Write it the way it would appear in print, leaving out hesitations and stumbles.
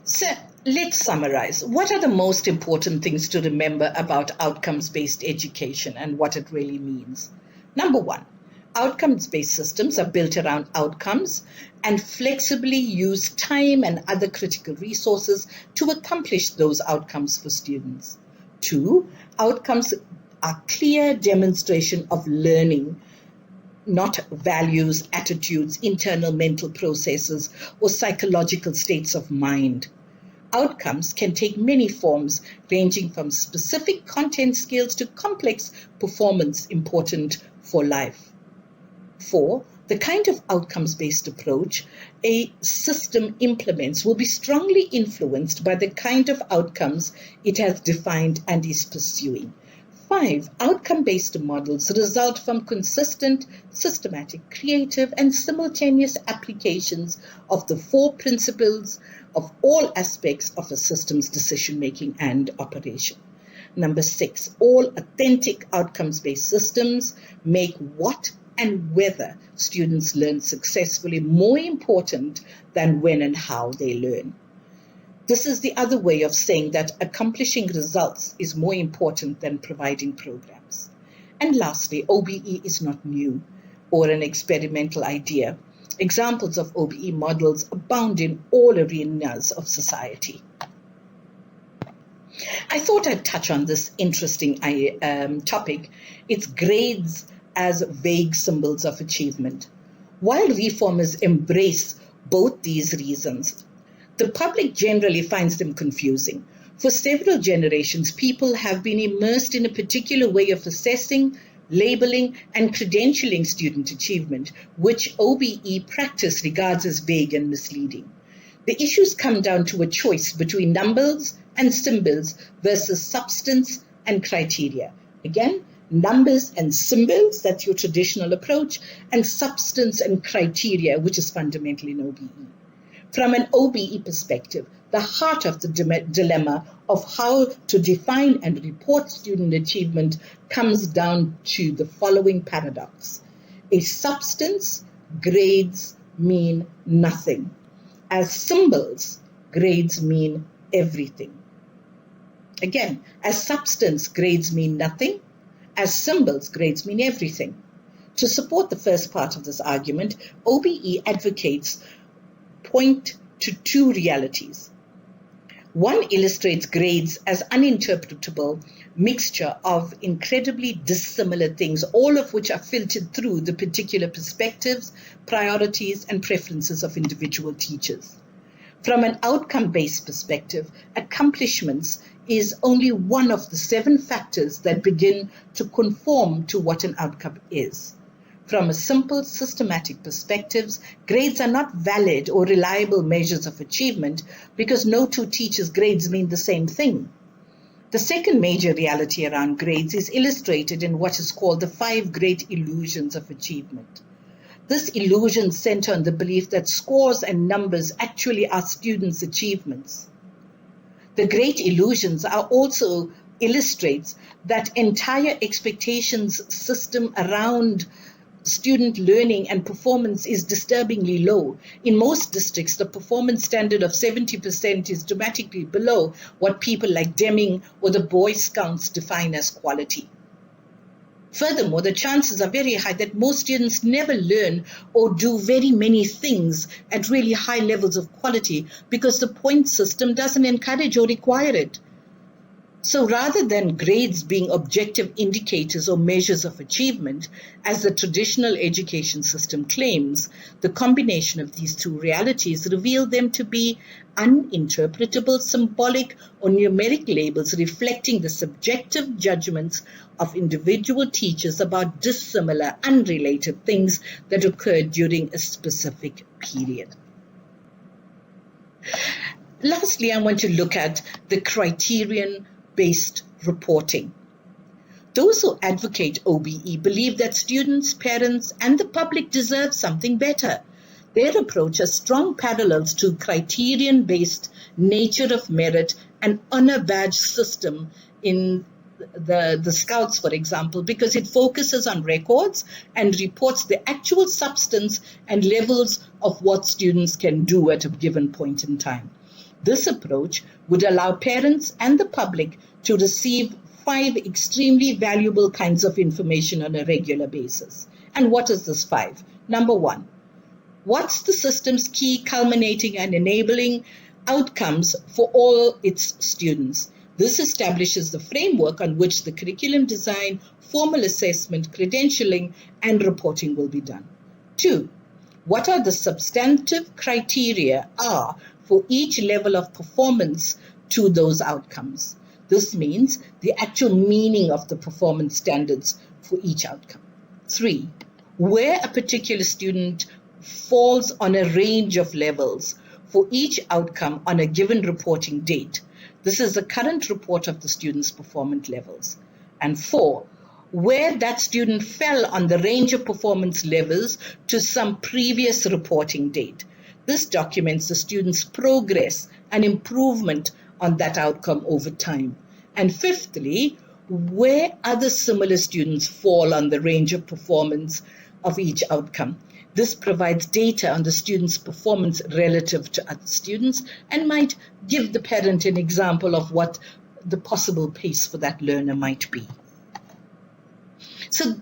So let's summarize. What are the most important things to remember about outcomes-based education and what it really means? Number one, outcomes-based systems are built around outcomes and flexibly use time and other critical resources to accomplish those outcomes for students. Two, outcomes are clear demonstration of learning, not values, attitudes, internal mental processes, or psychological states of mind. Outcomes can take many forms, ranging from specific content skills to complex performance important for life. 4, the kind of outcomes-based approach a system implements will be strongly influenced by the kind of outcomes it has defined and is pursuing. 5, outcome-based models result from consistent, systematic, creative, and simultaneous applications of the 4 principles of all aspects of a system's decision-making and operation. Number 6, all authentic outcomes-based systems make what and whether students learn successfully more important than when and how they learn. This is the other way of saying that accomplishing results is more important than providing programs. And lastly, OBE is not new or an experimental idea. Examples of OBE models abound in all arenas of society. I thought I'd touch on this interesting topic. It's grades as vague symbols of achievement. While reformers embrace both these reasons, the public generally finds them confusing. For several generations, people have been immersed in a particular way of assessing, labeling, and credentialing student achievement, which OBE practice regards as vague and misleading. The issues come down to a choice between numbers and symbols versus substance and criteria. Again, numbers and symbols, that's your traditional approach, and substance and criteria, which is fundamental in OBE. From an OBE perspective, the heart of the dilemma of how to define and report student achievement comes down to the following paradox. A substance, grades mean nothing. As symbols, grades mean everything. Again, as substance, grades mean nothing. As symbols, grades mean everything. To support the first part of this argument, OBE advocates point to 2 realities. One illustrates grades as uninterpretable mixture of incredibly dissimilar things, all of which are filtered through the particular perspectives, priorities, and preferences of individual teachers. From an outcome-based perspective, accomplishments is only one of the 7 factors that begin to conform to what an outcome is. From a simple, systematic perspective, grades are not valid or reliable measures of achievement because no 2 teachers' grades mean the same thing. The second major reality around grades is illustrated in what is called the 5 great illusions of achievement. This illusion centers on the belief that scores and numbers actually are students' achievements. The great illusions are also illustrates that entire expectations system around student learning and performance is disturbingly low. In most districts, the performance standard of 70% is dramatically below what people like Deming or the Boy Scouts define as quality. Furthermore, the chances are very high that most students never learn or do very many things at really high levels of quality because the point system doesn't encourage or require it. So rather than grades being objective indicators or measures of achievement, as the traditional education system claims, the combination of these 2 realities reveal them to be uninterpretable, symbolic, or numeric labels reflecting the subjective judgments of individual teachers about dissimilar, unrelated things that occurred during a specific period. Lastly, I want to look at the criterion-based reporting. Those who advocate OBE believe that students, parents, and the public deserve something better. Their approach has strong parallels to criterion-based nature of merit and honor badge system in the Scouts, for example, because it focuses on records and reports the actual substance and levels of what students can do at a given point in time. This approach would allow parents and the public to receive 5 extremely valuable kinds of information on a regular basis. And what is this 5? Number 1, what's the system's key culminating and enabling outcomes for all its students? This establishes the framework on which the curriculum design, formal assessment, credentialing, and reporting will be done. 2, what are the substantive criteria for each level of performance to those outcomes? This means the actual meaning of the performance standards for each outcome. 3, where a particular student falls on a range of levels for each outcome on a given reporting date. This is the current report of the student's performance levels. And 4, where that student fell on the range of performance levels to some previous reporting date. This documents the student's progress and improvement on that outcome over time. And 5thly, where other similar students fall on the range of performance of each outcome. This provides data on the student's performance relative to other students and might give the parent an example of what the possible pace for that learner might be. So